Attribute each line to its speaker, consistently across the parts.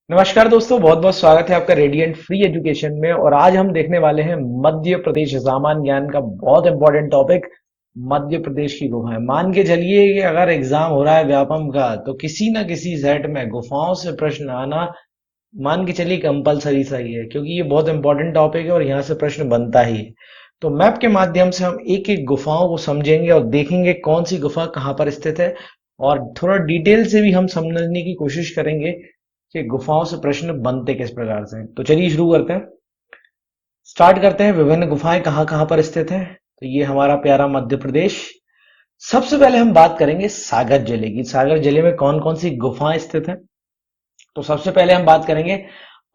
Speaker 1: नमस्कार दोस्तों, बहुत बहुत स्वागत है आपका रेडियंट फ्री एजुकेशन में। और आज हम देखने वाले हैं मध्य प्रदेश सामान्य ज्ञान का बहुत इंपॉर्टेंट टॉपिक, मध्य प्रदेश की गुफाएं। मान के चलिए कि अगर एग्जाम हो रहा है व्यापम का, तो किसी ना किसी सेट में गुफाओं से प्रश्न आना मान के चलिए कंपलसरी सही है, क्योंकि ये बहुत इंपॉर्टेंट टॉपिक है और यहाँ से प्रश्न बनता ही है। तो मैप के माध्यम से हम एक एक गुफाओं को समझेंगे और देखेंगे कौन सी गुफा कहाँ पर स्थित है, और थोड़ा डिटेल से भी हम समझने की कोशिश करेंगे कि गुफाओं से प्रश्न बनते किस प्रकार से हैं। तो चलिए शुरू करते हैं, स्टार्ट करते हैं। विभिन्न गुफाएं कहाँ कहाँ पर स्थित हैं। तो ये हमारा प्यारा मध्य प्रदेश। सबसे पहले हम बात करेंगे सागर जिले की। सागर जिले में कौन कौन सी गुफाएं स्थित हैं। तो सबसे पहले हम बात करेंगे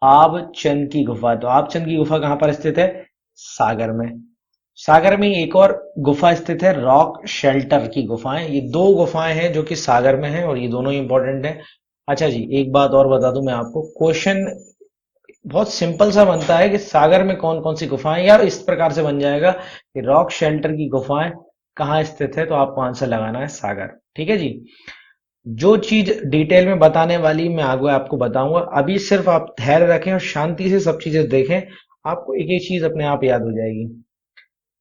Speaker 1: आबचंद की गुफा। तो आबचंद की गुफा कहाँ पर स्थित है? सागर में। सागर में एक और गुफा स्थित है, रॉक शेल्टर की गुफाएं। ये दो गुफाएं हैं जो कि सागर में हैं और ये दोनों ही इंपॉर्टेंट हैं। अच्छा जी, एक बात और बता दूं मैं आपको, क्वेश्चन बहुत सिंपल सा बनता है कि सागर में कौन कौन सी गुफाएं, यार इस प्रकार से बन जाएगा कि रॉक शेल्टर की गुफाएं कहाँ स्थित है, तो आपको आंसर लगाना है सागर। ठीक है जी। जो चीज डिटेल में बताने वाली मैं आगे आपको बताऊंगा, अभी सिर्फ आप धैर्य रखें और शांति से सब चीजें देखें, आपको एक एक चीज अपने आप याद हो जाएगी।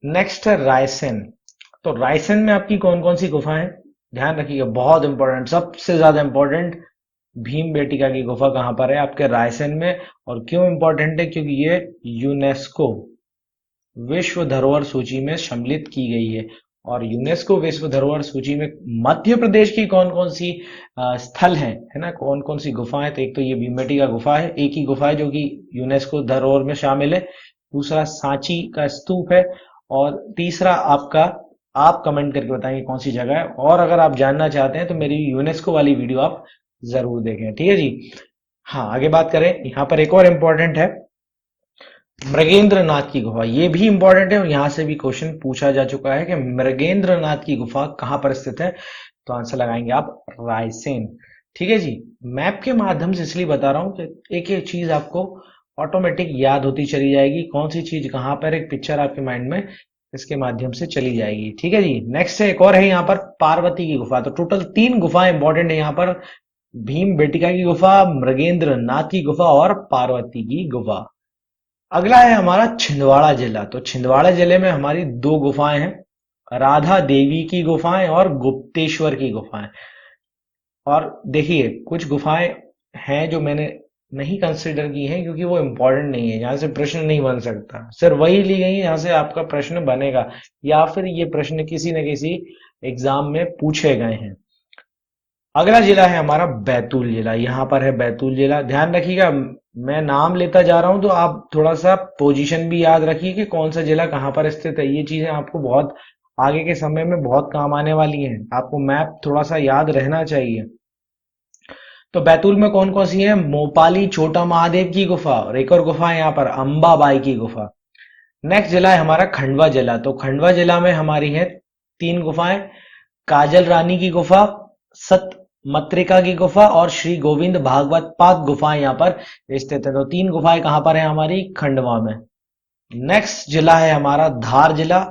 Speaker 1: नेक्स्ट है रायसेन। तो रायसेन में आपकी कौन कौन सी गुफाएं हैं? ध्यान रखिएगा, बहुत इंपॉर्टेंट, सबसे ज्यादा इंपॉर्टेंट, भीम बेटिका की गुफा कहां पर है? आपके रायसेन में। और क्यों इंपॉर्टेंट है? क्योंकि ये यूनेस्को विश्व धरोहर सूची में सम्मिलित की गई है। और यूनेस्को विश्व धरोहर सूची में मध्य प्रदेश की कौन कौन सी स्थल हैं, है ना, कौन कौन सी गुफाएं? तो एक तो ये भीमबेटका गुफा है, एक ही गुफा है जो कि यूनेस्को धरोहर में शामिल है। दूसरा सांची का स्तूप है। और तीसरा आपका, आप कमेंट करके बताएंगे कौन सी जगह है। और अगर आप जानना चाहते हैं तो मेरी यूनेस्को वाली वीडियो आप जरूर देखें। ठीक है जी। हाँ, आगे बात करें, यहाँ पर एक और इंपॉर्टेंट है, मृगेंद्र नाथ की गुफा। ये भी इंपॉर्टेंट है और यहां से भी क्वेश्चन पूछा जा चुका है कि मृगेंद्र नाथ की गुफा कहां पर स्थित है। तो आंसर लगाएंगे आप रायसेन। ठीक है जी। मैप के माध्यम से इसलिए बता रहा हूं कि एक एक चीज आपको ऑटोमेटिक याद होती चली जाएगी, कौन सी चीज कहां पर, एक पिक्चर आपके माइंड में इसके माध्यम से चली जाएगी। ठीक है जी। नेक्स्ट है, एक और है यहाँ पर पार्वती की गुफा। तो टोटल तीन गुफाएं इंपॉर्टेंट है यहाँ पर, भीम बेटिका की गुफा, मृगेंद्र नाथ की गुफा और पार्वती की गुफा। अगला है हमारा छिंदवाड़ा जिला। तो छिंदवाड़ा जिले में हमारी दो गुफाएं हैं, राधा देवी की गुफाएं और गुप्तेश्वर की गुफाएं। और देखिए, कुछ गुफाएं हैं जो मैंने नहीं कंसिडर की हैं क्योंकि वो इंपॉर्टेंट नहीं है, यहाँ से प्रश्न नहीं बन सकता। सिर्फ वही ली गई है यहाँ से आपका प्रश्न बनेगा, या फिर ये प्रश्न किसी न किसी एग्जाम में पूछे गए हैं। अगला जिला है हमारा बैतूल जिला। यहाँ पर है बैतूल जिला। ध्यान रखिएगा, मैं नाम लेता जा रहा हूं तो आप थोड़ा सा पोजीशन भी याद रखिए कि कौन सा जिला कहाँ पर स्थित है। ये चीजें आपको बहुत आगे के समय में बहुत काम आने वाली हैं, आपको मैप थोड़ा सा याद रहना चाहिए। तो बैतूल में कौन कौन सी है? मोपाली छोटा महादेव की गुफा, और एक और गुफा है यहाँ पर अंबाबाई की गुफा। नेक्स्ट जिला है हमारा खंडवा जिला। तो खंडवा जिला में हमारी है तीन गुफाएं, काजल रानी की गुफा, सत मत्रिका की गुफा और श्री गोविंद भागवत पाद गुफाएं यहाँ पर स्थित है। तो तीन गुफाएं कहां पर है हमारी? खंडवा में। नेक्स्ट जिला है हमारा धार जिला,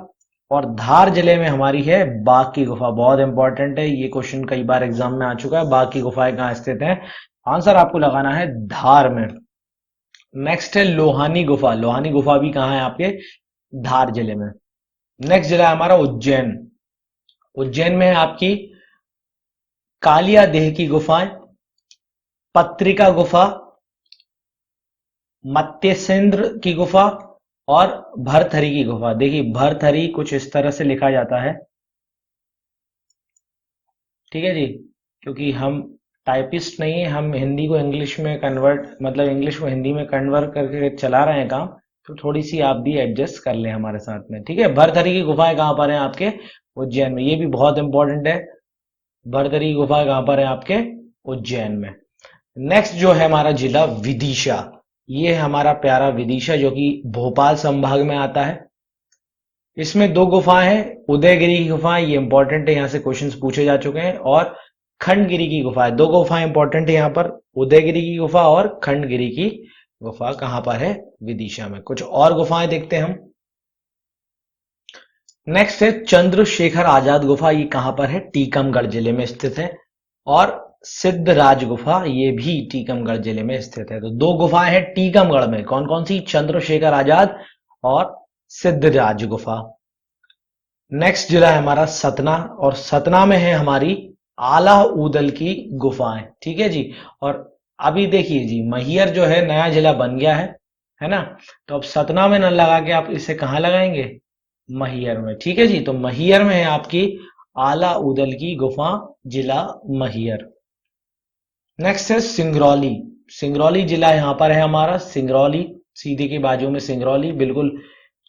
Speaker 1: और धार जिले में हमारी है बाघ की गुफा। बहुत इंपॉर्टेंट है, ये क्वेश्चन कई बार एग्जाम में आ चुका है, बाघ की गुफाएं कहाँ स्थित है। आंसर आपको लगाना है धार में। नेक्स्ट है लोहानी गुफा। लोहानी गुफा भी कहाँ है? आपके धार जिले में। नेक्स्ट जिला है हमारा उज्जैन। उज्जैन में है आपकी कालिया देह की गुफाएं, पत्रिका गुफा, मत्स्येंद्र की गुफा और भरथरी की गुफा। देखिए, भरथरी कुछ इस तरह से लिखा जाता है, ठीक है जी, क्योंकि हम टाइपिस्ट नहीं है, हम हिंदी को इंग्लिश में कन्वर्ट, मतलब इंग्लिश को हिंदी में कन्वर्ट करके चला रहे हैं काम। तो थोड़ी सी आप भी एडजस्ट कर लें हमारे साथ में। ठीक है, भरथरी की गुफाएं कहां पर हैं? आपके उज्जैन में। ये भी बहुत इंपॉर्टेंट है, भरथरी की गुफा कहां पर है? आपके उज्जैन में। नेक्स्ट जो है हमारा जिला विदिशा। ये है हमारा प्यारा विदिशा जो कि भोपाल संभाग में आता है। इसमें दो गुफाएं हैं, उदयगिरी की गुफाएं, ये इंपॉर्टेंट है, यहां से क्वेश्चंस पूछे जा चुके हैं। और खंडगिरी की गुफाएं, दो गुफाएं इंपॉर्टेंट है यहाँ पर, उदयगिरी की गुफा और खंडगिरी की गुफा कहां पर है? विदिशा में। कुछ और गुफाएं देखते हैं हम। नेक्स्ट है चंद्रशेखर आजाद गुफा। ये कहां पर है? टीकमगढ़ जिले में स्थित है। और सिद्धराज गुफा, ये भी टीकमगढ़ जिले में स्थित है। तो दो गुफाएं हैं टीकमगढ़ में, कौन कौन सी? चंद्रशेखर आजाद और सिद्धराज गुफा। नेक्स्ट जिला है हमारा सतना, और सतना में है हमारी आला ऊदल की गुफाएं, ठीक है जी। और अभी देखिए जी, मैहर जो है नया जिला बन गया है ना। तो अब सतना में न लगा के आप इसे कहाँ लगाएंगे? मैहर में, ठीक है जी। तो मैहर में है आपकी आला ऊदल की गुफा, जिला मैहर। नेक्स्ट है सिंगरौली। सिंगरौली जिला यहाँ पर है हमारा, सिंगरौली सीधे के बाजू में सिंगरौली, बिल्कुल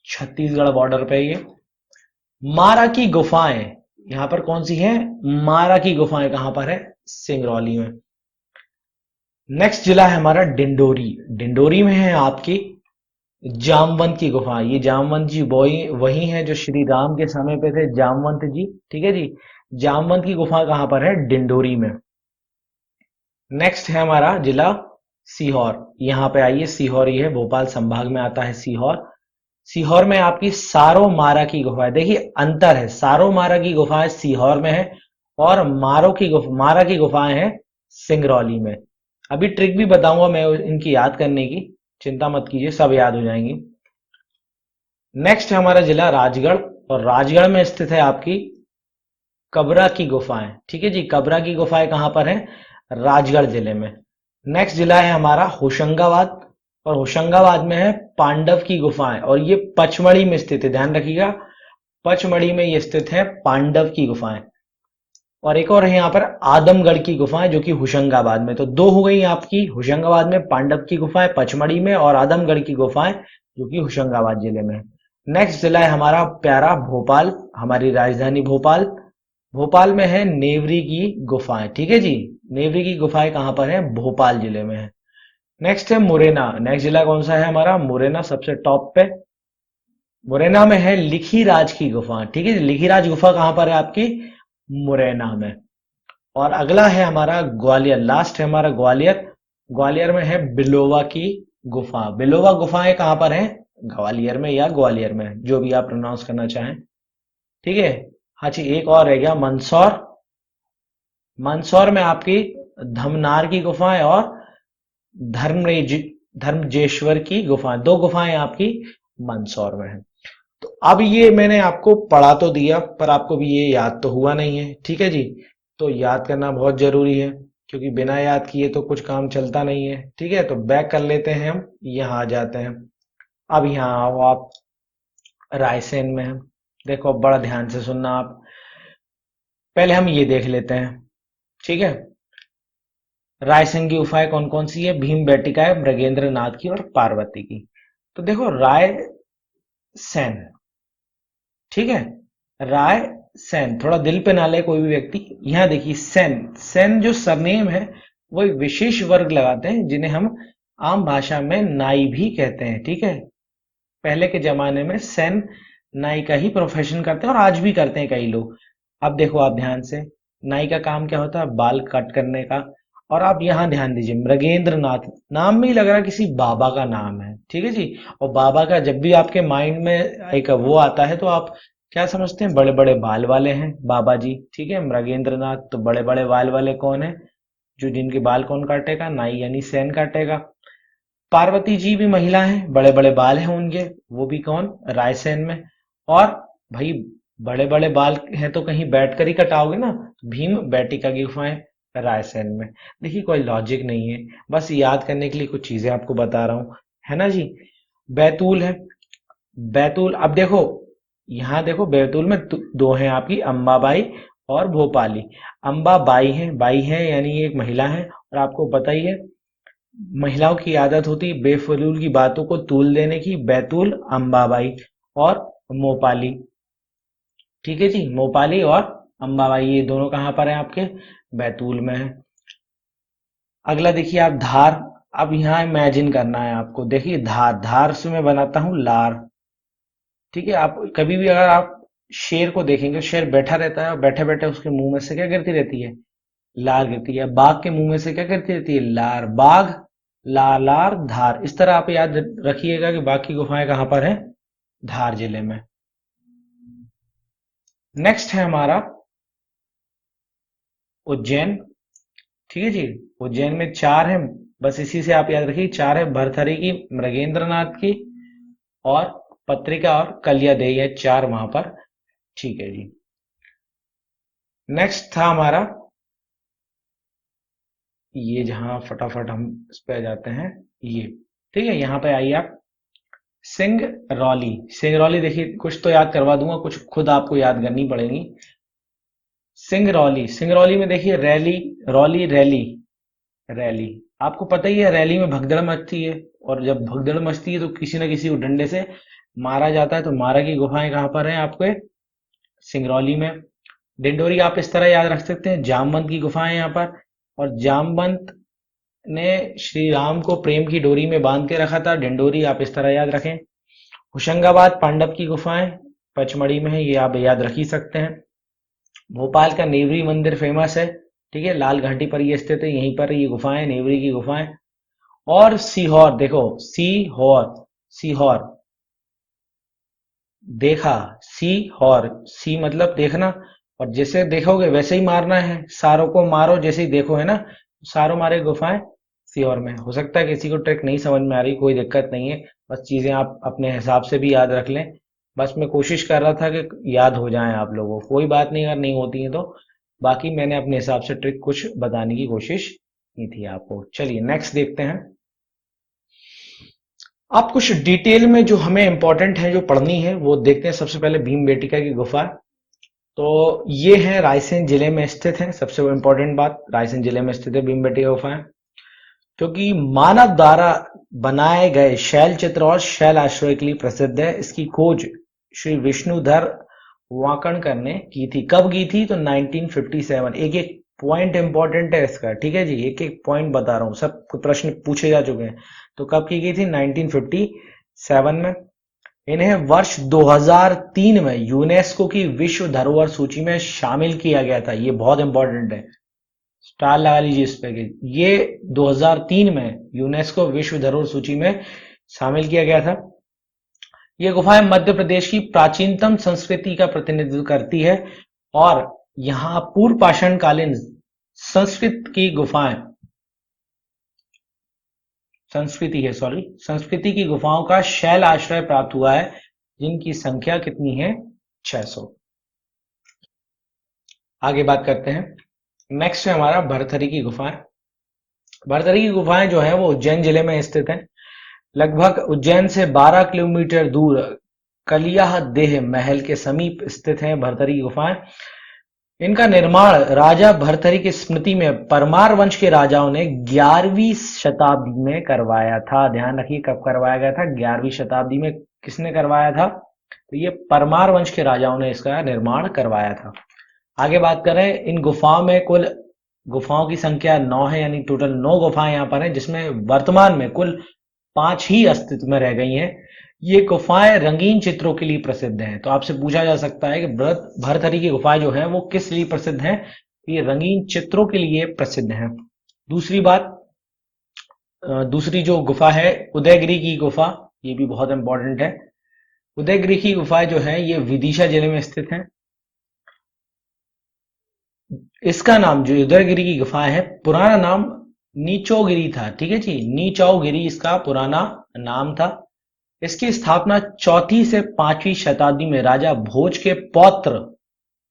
Speaker 1: छत्तीसगढ़ बॉर्डर पे ये। मारा की गुफाएं यहां पर कौन सी है? मारा की गुफाएं कहां पर है? सिंगरौली में। नेक्स्ट जिला है हमारा डिंडोरी। डिंडोरी में है आपकी जामवंत की गुफा। ये जामवंत जी वही वही है जो श्री राम के समय पे थे, जामवंत जी, ठीक है जी। जामवंत की गुफा कहां पर है? डिंडोरी में। नेक्स्ट है हमारा जिला सीहोर। यहां पे आइए, सीहोर ये है, भोपाल संभाग में आता है सीहोर। सीहोर में आपकी सारो मारा की गुफा है। देखिए अंतर है, सारो मारा की गुफाएं सीहोर में है और मारा की गुफाएं हैं सिंगरौली में। अभी ट्रिक भी बताऊंगा मैं इनकी याद करने की, चिंता मत कीजिए, सब याद हो जाएंगी। नेक्स्ट है हमारा जिला राजगढ़, और राजगढ़ में स्थित है आपकी कबरा की गुफाएं, ठीक है जी। कबरा की गुफाएं कहां पर है? राजगढ़ जिले में। नेक्स्ट जिला है हमारा होशंगाबाद, और होशंगाबाद में है पांडव की गुफाएं, और ये पचमढ़ी में स्थित है, ध्यान रखिएगा। पचमढ़ी में ये स्थित है पांडव की गुफाएं। और एक और है यहाँ पर आदमगढ़ की गुफाएं, जो कि होशंगाबाद में। तो दो हो गई आपकी, होशंगाबाद में पांडव की गुफाएं पचमढ़ी में, और आदमगढ़ की गुफाएं जो कि होशंगाबाद जिले में। नेक्स्ट जिला है हमारा प्यारा भोपाल, हमारी राजधानी भोपाल। भोपाल में है नेवरी की गुफाएं, ठीक है जी। नेवरी की गुफाएं कहां पर है? भोपाल जिले में है। नेक्स्ट है मुरैना। नेक्स्ट जिला कौन सा है हमारा? मुरैना सबसे टॉप पे। मुरैना में है लिखी राज की गुफा, ठीक है। लिखी राज गुफा कहां पर है आपकी? मुरैना में। और अगला है हमारा ग्वालियर, लास्ट है हमारा ग्वालियर। ग्वालियर में है बिलोवा की गुफा। बिलोवा गुफाएं कहां पर है? ग्वालियर में या ग्वालियर में, जो भी आप प्रोनाउंस करना चाहें, ठीक है। हाँ जी, एक और रह गया मंदसौर। मंदसौर में आपकी धमनार की गुफाएं और धर्मरेज धर्मजेश्वर की गुफाएं, दो गुफाएं आपकी मंदसौर में है। तो अब ये मैंने आपको पढ़ा तो दिया, पर आपको भी ये याद तो हुआ नहीं है, ठीक है जी। तो याद करना बहुत जरूरी है, क्योंकि बिना याद किए तो कुछ काम चलता नहीं है, ठीक है। तो बैक कर लेते हैं, हम यहाँ आ जाते हैं। अब यहाँ आओ आप, रायसेन में है। देखो बड़ा ध्यान से सुनना आप, पहले हम ये देख लेते हैं, ठीक है। रायसेन की गुफाएं कौन कौन सी है? भीम बेटिका है, मृगेंद्र नाथ की और पार्वती की। तो देखो रायसेन, ठीक है। राय सेन, थोड़ा दिल पे ना ले कोई भी व्यक्ति। यहां देखिए सेन, सेन जो सरनेम है वो एक विशेष वर्ग लगाते हैं, जिन्हें हम आम भाषा में नाई भी कहते हैं, ठीक है। पहले के जमाने में सेन नाई का ही प्रोफेशन करते हैं, और आज भी करते हैं कई लोग। अब देखो आप ध्यान से, नाई का काम क्या होता है? बाल कट करने का। और आप यहाँ ध्यान दीजिए, मृगेंद्र नाथ, नाम में ही लग रहा है किसी बाबा का नाम है, ठीक है जी। और बाबा का जब भी आपके माइंड में एक वो आता है, तो आप क्या समझते हैं? बड़े बड़े बाल वाले हैं बाबा जी, ठीक है। मृगेंद्र नाथ तो बड़े बड़े बाल वाले कौन है? जो जिनके बाल कौन काटेगा? नाई यानी सेन काटेगा। पार्वती जी भी महिला हैं, बड़े बड़े बाल हैं उनके, वो भी कौन? रायसेन में। और भाई बड़े बड़े बाल हैं तो कहीं बैठकर ही कटाओगे ना, भीम बैटिका की गुफाएं रायसेन में। देखिए कोई लॉजिक नहीं है, बस याद करने के लिए कुछ चीजें आपको बता रहा हूं, है ना जी। बैतूल है, बैतूल, अब देखो यहाँ देखो बैतूल में दो हैं आपकी, अंबाबाई और भोपाली। अंबाबाई है, बाई है यानी ये एक महिला है, और आपको पता ही है महिलाओं की आदत होती है बेफजूल की बातों को तूल देने की। बैतूल, अंबाबाई और मोपाली, ठीक है जी। मोपाली और अंबाबाई, ये दोनों कहां पर हैं आपके? बैतूल में है। अगला देखिए आप धार। अब यहाँ इमेजिन करना है आपको, देखिए धार, धार से मैं बनाता हूं लार, ठीक है। आप कभी भी अगर आप शेर को देखेंगे, शेर बैठा रहता है और बैठे बैठे उसके मुंह में से क्या गिरती रहती है? लार गिरती है। बाघ के मुंह में से क्या गिरती रहती है? लार। बाघ, लार, लार, धार, इस तरह आप याद रखिएगा कि बाघ की गुफाएं कहां पर है? धार जिले में। नेक्स्ट है हमारा उज्जैन, ठीक है जी। उज्जैन में 4 है, बस इसी से आप याद रखिए, 4 है, भरथरी की, मृगेंद्रनाथ की, और पत्रिका और कलियादेई है, 4 वहां पर। ठीक है जी। नेक्स्ट था हमारा ये, जहां फटाफट हम इस पे आ जाते हैं, ये ठीक है, यहाँ पे आइए आप। सिंगरौली। सिंगरौली देखिए, कुछ तो याद करवा दूंगा, कुछ खुद आपको याद करनी पड़ेगी। सिंगरौली, सिंगरौली में देखिए रैली, रौली, रैली, रैली। आपको पता ही है, रैली में भगदड़ मचती है, और जब भगदड़ मचती है तो किसी न किसी को डंडे से मारा जाता है। तो मारा की गुफाएं कहाँ पर हैं आपके? सिंगरौली में। डिंडोरी आप इस तरह याद रख सकते हैं, जामवंत की गुफाएं यहाँ पर। और जामवंत ने श्री राम को प्रेम की डोरी में बांध के रखा था। डिंडोरी आप इस तरह याद रखें। होशंगाबाद पांडव की गुफाएं पचमढ़ी में है, ये आप याद रख ही सकते हैं। भोपाल का नेवरी मंदिर फेमस है, ठीक है, लाल घाटी पर ये स्थित है, यहीं पर ये गुफाएं, नेवरी की गुफाएं। और सीहोर, देखो सीहोर, सीहोर, देखा, सीहोर, सी मतलब देखना, और जैसे देखोगे वैसे ही मारना है, सारों को मारो जैसे ही देखो, है ना। सारों मारे गुफाएं सीहोर में। हो सकता है किसी को ट्रिक नहीं समझ में आ रही, कोई दिक्कत नहीं है, बस चीजें आप अपने हिसाब से भी याद रख लें। बस मैं कोशिश कर रहा था कि याद हो जाए आप लोगों को, कोई बात नहीं अगर नहीं होती है तो। बाकी मैंने अपने हिसाब से ट्रिक कुछ बताने की कोशिश की थी आपको। चलिए नेक्स्ट देखते हैं। आप कुछ डिटेल में जो हमें इंपॉर्टेंट है, जो पढ़नी है, वो देखते हैं। सबसे पहले भीम बेटिका की गुफा। तो ये है, रायसेन जिले में स्थित है। सबसे इंपॉर्टेंट बात, रायसेन जिले में स्थित है भीम बेटिका गुफा, क्योंकि मानव द्वारा बनाए गए शैल चित्र और शैल आश्रय के लिए प्रसिद्ध है। इसकी खोज श्री विष्णुधर वाकणकर ने की थी। कब की थी? तो 1957। एक एक पॉइंट इंपॉर्टेंट है इसका, ठीक है जी, एक एक पॉइंट बता रहा हूं, सब प्रश्न पूछे जा चुके हैं। तो कब की गई थी? 1957 में। इन्हें वर्ष 2003 में यूनेस्को की विश्व धरोहर सूची में शामिल किया गया था। ये बहुत इंपॉर्टेंट है, स्टार लगा लीजिए इस पे कि ये 2003 में यूनेस्को विश्व धरोहर सूची में शामिल किया गया था। ये गुफाएं मध्य प्रदेश की प्राचीनतम संस्कृति का प्रतिनिधित्व करती है, और यहाँ पूर्व पाषाण कालीन संस्कृत की गुफाएं, संस्कृति है, सॉरी, संस्कृति की गुफाओं का शैल आश्रय प्राप्त हुआ है, जिनकी संख्या कितनी है? 600। आगे बात करते हैं। नेक्स्ट है हमारा भरथरी की गुफाएं। भरथरी की गुफाएं जो है वो उज्जैन जिले में स्थित है। लगभग उज्जैन से 12 किलोमीटर दूर कलियाह देह महल के समीप स्थित है भरथरी की गुफाएं। इनका निर्माण राजा भरथरी की स्मृति में परमार वंश के राजाओं ने 11वीं शताब्दी में करवाया था। ध्यान रखिए कब करवाया गया था? 11वीं शताब्दी में। किसने करवाया था? तो ये परमार वंश के राजाओं ने इसका निर्माण करवाया था। आगे बात करें, इन गुफाओं में कुल गुफाओं की संख्या 9 है, यानी टोटल 9 गुफाएं यहाँ पर हैं, जिसमें वर्तमान में कुल 5 ही अस्तित्व में रह गई हैं। ये गुफाएं रंगीन चित्रों के लिए प्रसिद्ध हैं। तो आपसे पूछा जा सकता है कि भरथरी की गुफाएं जो है वो किस लिए प्रसिद्ध हैं? ये रंगीन चित्रों के लिए प्रसिद्ध हैं। दूसरी बात, दूसरी जो गुफा है उदयगिरी की गुफा, ये भी बहुत इंपॉर्टेंट है। उदयगिरी की गुफाएं जो है ये विदिशा जिले में स्थित है। इसका नाम, जो उदयगिरी की गुफा है, पुराना नाम नीचोगिरी था, ठीक है जी, नीचौगिरी इसका पुराना नाम था। इसकी स्थापना 4वीं से 5वीं शताब्दी में राजा भोज के पौत्र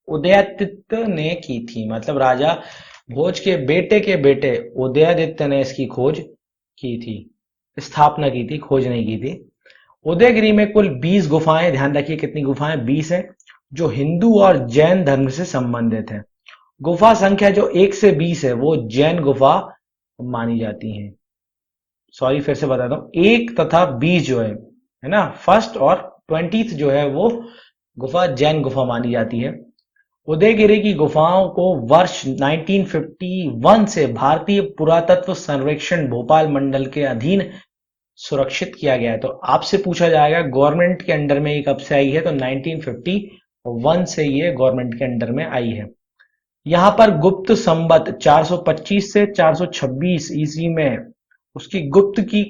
Speaker 1: उदयादित्य ने की थी। मतलब राजा भोज के बेटे उदयादित्य ने इसकी खोज की थी, स्थापना की थी, खोज नहीं की थी। उदयगिरी में कुल 20 गुफाएं, ध्यान रखिए कितनी गुफाएं? 20 है, जो हिंदू और जैन धर्म से संबंधित है। गुफा संख्या जो 1 से 20 है वो जैन गुफा मानी जाती हैं। सॉरी, फिर से बताता हूं, 1 तथा 20 जो है ना, फर्स्ट और 20th जो है वो गुफा जैन गुफा मानी जाती है। उदयगिरी की गुफाओं को वर्ष 1951 से भारतीय पुरातत्व सर्वेक्षण भोपाल मंडल के अधीन सुरक्षित किया गया है। तो आपसे पूछा जाएगा गवर्नमेंट के अंडर में ये कब से आई है? तो 1951 से ये गवर्नमेंट के अंडर में आई है। यहां पर गुप्त संवत 425 से 426 ईस्वी में उसकी गुप्त की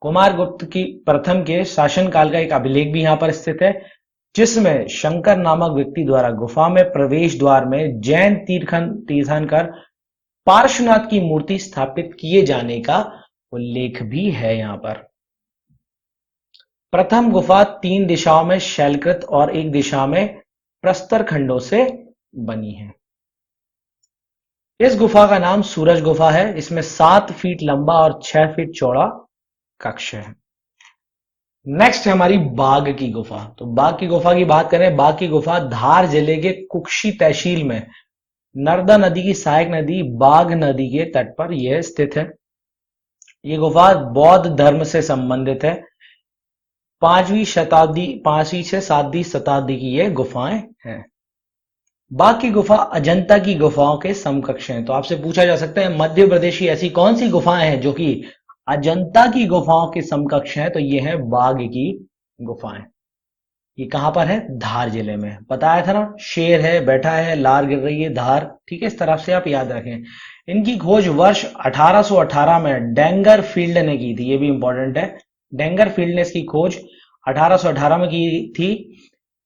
Speaker 1: कुमार गुप्त की प्रथम के शासन काल का एक अभिलेख भी यहां पर स्थित है। जिसमें शंकर नामक व्यक्ति द्वारा गुफा में प्रवेश द्वार में जैन तीर्थंकर पार्श्वनाथ की मूर्ति स्थापित किए जाने का उल्लेख भी है यहाँ पर। प्रथम गुफा 3 दिशाओं में शैलकृत और एक दिशा में प्रस्तर खंडों से बनी है। इस गुफा का नाम सूरज गुफा है। इसमें 7 फीट लंबा और 6 फीट चौड़ा कक्ष है। नेक्स्ट है हमारी बाघ की गुफा। तो बाघ की गुफा की बात करें, बाघ की गुफा धार जिले के कुक्षी तहसील में नर्मदा नदी की सहायक नदी बाघ नदी के तट पर यह स्थित है। ये गुफा बौद्ध धर्म से संबंधित है। 5वीं से 7वीं शताब्दी की ये गुफाएं हैं। बाघ की गुफा अजंता की गुफाओं के समकक्ष हैं। तो आपसे पूछा जा सकता है मध्य प्रदेश की ऐसी कौन सी गुफाएं हैं जो कि अजंता की गुफाओं के समकक्ष हैं? तो ये है बाघ की गुफाएं। ये कहां पर है? धार जिले में। बताया था ना, शेर है बैठा है, लार गिर रही है, धार। ठीक है, इस तरफ से आप याद रखें। इनकी खोज वर्ष 1818 में डेंगर फील्ड ने की थी। ये भी इंपॉर्टेंट है। डेंगर फील्ड ने इसकी खोज 1818 में की थी।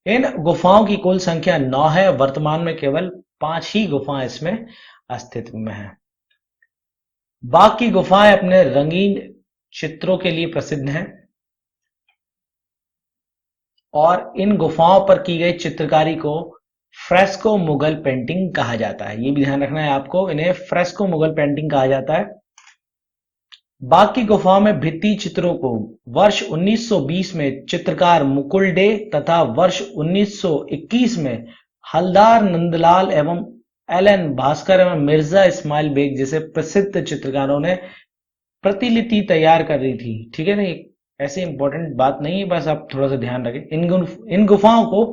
Speaker 1: इन गुफाओं की कुल संख्या 9 है। वर्तमान में केवल 5 ही गुफाएं इसमें अस्तित्व में है। बाघ की गुफाएं अपने रंगीन चित्रों के लिए प्रसिद्ध हैं और इन गुफाओं पर की गई चित्रकारी को फ्रेस्को मुगल पेंटिंग कहा जाता है। ये भी ध्यान रखना है आपको, इन्हें फ्रेस्को मुगल पेंटिंग कहा जाता है। बाघ की गुफाओं में भित्ति चित्रों को वर्ष 1920 में चित्रकार मुकुल डे तथा वर्ष 1921 में हलदार नंदलाल एवं एल.एन. भास्कर एवं मिर्जा इस्माइल बेग जैसे प्रसिद्ध चित्रकारों ने प्रतिलिपि तैयार कर रही थी। ठीक है ना, ऐसे इंपॉर्टेंट बात नहीं है, बस आप थोड़ा सा ध्यान रखें। इन गुफाओं को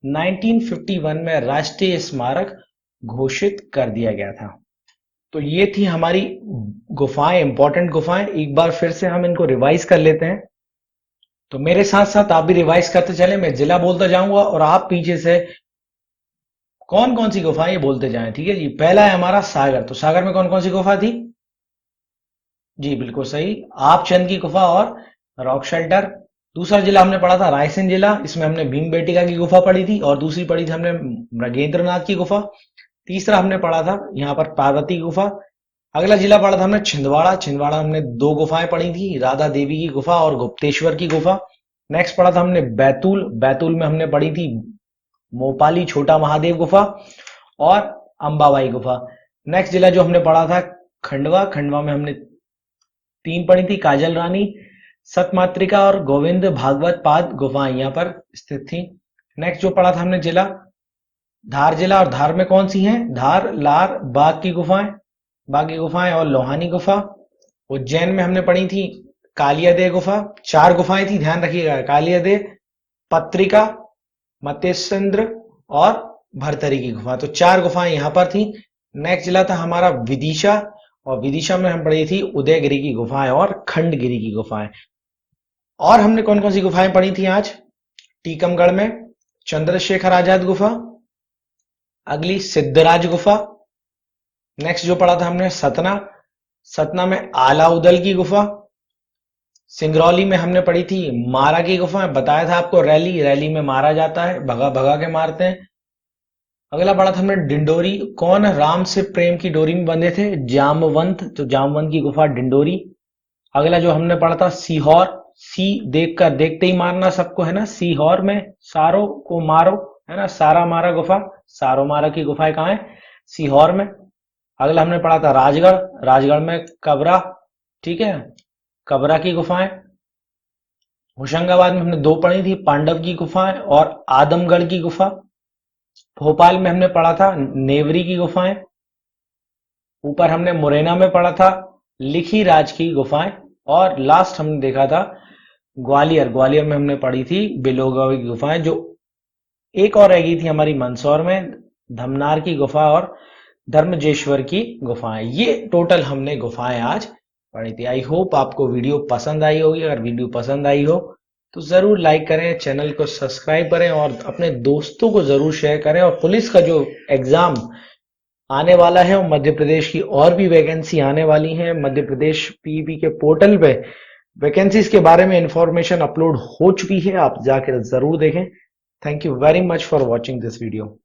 Speaker 1: 1951 में राष्ट्रीय स्मारक घोषित कर दिया गया था। तो ये थी हमारी गुफाएं, इंपॉर्टेंट गुफाएं। एक बार फिर से हम इनको रिवाइज कर लेते हैं। तो मेरे साथ साथ आप भी रिवाइज करते चले। मैं जिला बोलता जाऊंगा और आप पीछे से कौन कौन सी गुफाएं ये बोलते जाएं। ठीक है जी। पहला है हमारा सागर। तो सागर में कौन कौन सी गुफा थी? जी बिल्कुल सही, आपचंद की गुफा और रॉक शेल्टर। दूसरा जिला हमने पढ़ा था रायसेन जिला। इसमें हमने भीम बेटिका की गुफा पढ़ी थी और दूसरी पढ़ी थी हमने मृगेंद्रनाथ की गुफा। तीसरा हमने पढ़ा था यहाँ पर पार्वती गुफा। अगला जिला पढ़ा था हमने छिंदवाड़ा। छिंदवाड़ा हमने 2 गुफाएं पढ़ी थी, राधा देवी की गुफा और गुप्तेश्वर की गुफा। नेक्स्ट पढ़ा था हमने बैतूल। बैतूल में हमने पढ़ी थी मोपाली छोटा महादेव गुफा और अंबाबाई गुफा। नेक्स्ट जिला जो हमने पढ़ा था खंडवा। खंडवा में हमने 3 पढ़ी थी, काजल रानी, सतमात्रिका और गोविंद भागवत पाद गुफाएं यहाँ पर स्थित थी। नेक्स्ट जो पढ़ा था हमने जिला धार जिला, और धार में कौन सी हैं? धार, लार, बाघ की गुफाएं और लोहानी गुफा। उज्जैन में हमने पढ़ी थी कालियादेह गुफा। 4 गुफाएं थी, ध्यान रखिएगा, कालियादेह, पत्रिका, मत्स्येंद्र और भरतरी की गुफा। तो 4 गुफाएं यहां पर थी। नेक्स्ट जिला था हमारा विदिशा, और विदिशा में हम पढ़ी थी उदयगिरी की गुफाएं और खंडगिरी की गुफाएं। और हमने कौन कौन सी गुफाएं पढ़ी थी आज? टीकमगढ़ में चंद्रशेखर आजाद गुफा, अगली सिद्धराज गुफा। नेक्स्ट जो पढ़ा था हमने सतना। सतना में आलाउदल की गुफा। सिंगरौली में हमने पढ़ी थी मारा की गुफा। बताया था आपको रैली में मारा जाता है, भगा भगा के मारते हैं। अगला पढ़ा था हमने डिंडोरी। कौन राम से प्रेम की डोरी में बंधे थे? जामवंत। तो जामवंत की गुफा डिंडोरी। अगला जो हमने पढ़ा था सीहोर। सी देखकर देखते ही मारना सबको है ना, सीहोर में सारों को मारो है ना, सारा मारा गुफा। सारो मारा की गुफाएं कहाँ है? सीहोर में। अगला हमने पढ़ा था राजगढ़। राजगढ़ में कबरा, ठीक है, कबरा की गुफाएं। होशंगाबाद में हमने 2 पढ़ी थी, पांडव की गुफाएं और आदमगढ़ की गुफा। भोपाल में हमने पढ़ा था नेवरी की गुफाएं। ऊपर हमने मुरैना में पढ़ा था लिखी राज की गुफाएं। और लास्ट हमने देखा था ग्वालियर। ग्वालियर में हमने पढ़ी थी बिलोगावी की गुफाएं। जो एक और रह गई थी हमारी मंदसौर में, धमनार की गुफा और धर्मजेश्वर की गुफाएं। ये टोटल हमने गुफाएं आज पढ़ी थी। आई होप आपको वीडियो पसंद आई होगी। अगर वीडियो पसंद आई हो तो जरूर लाइक करें, चैनल को सब्सक्राइब करें और अपने दोस्तों को जरूर शेयर करें। और पुलिस का जो एग्जाम आने वाला है, वो मध्य प्रदेश की और भी वैकेंसी आने वाली है। मध्य प्रदेश पीईबी के पोर्टल पे वैकेंसीज के बारे में इंफॉर्मेशन अपलोड हो चुकी है, आप जाकर जरूर देखें। Thank you very much for watching this video.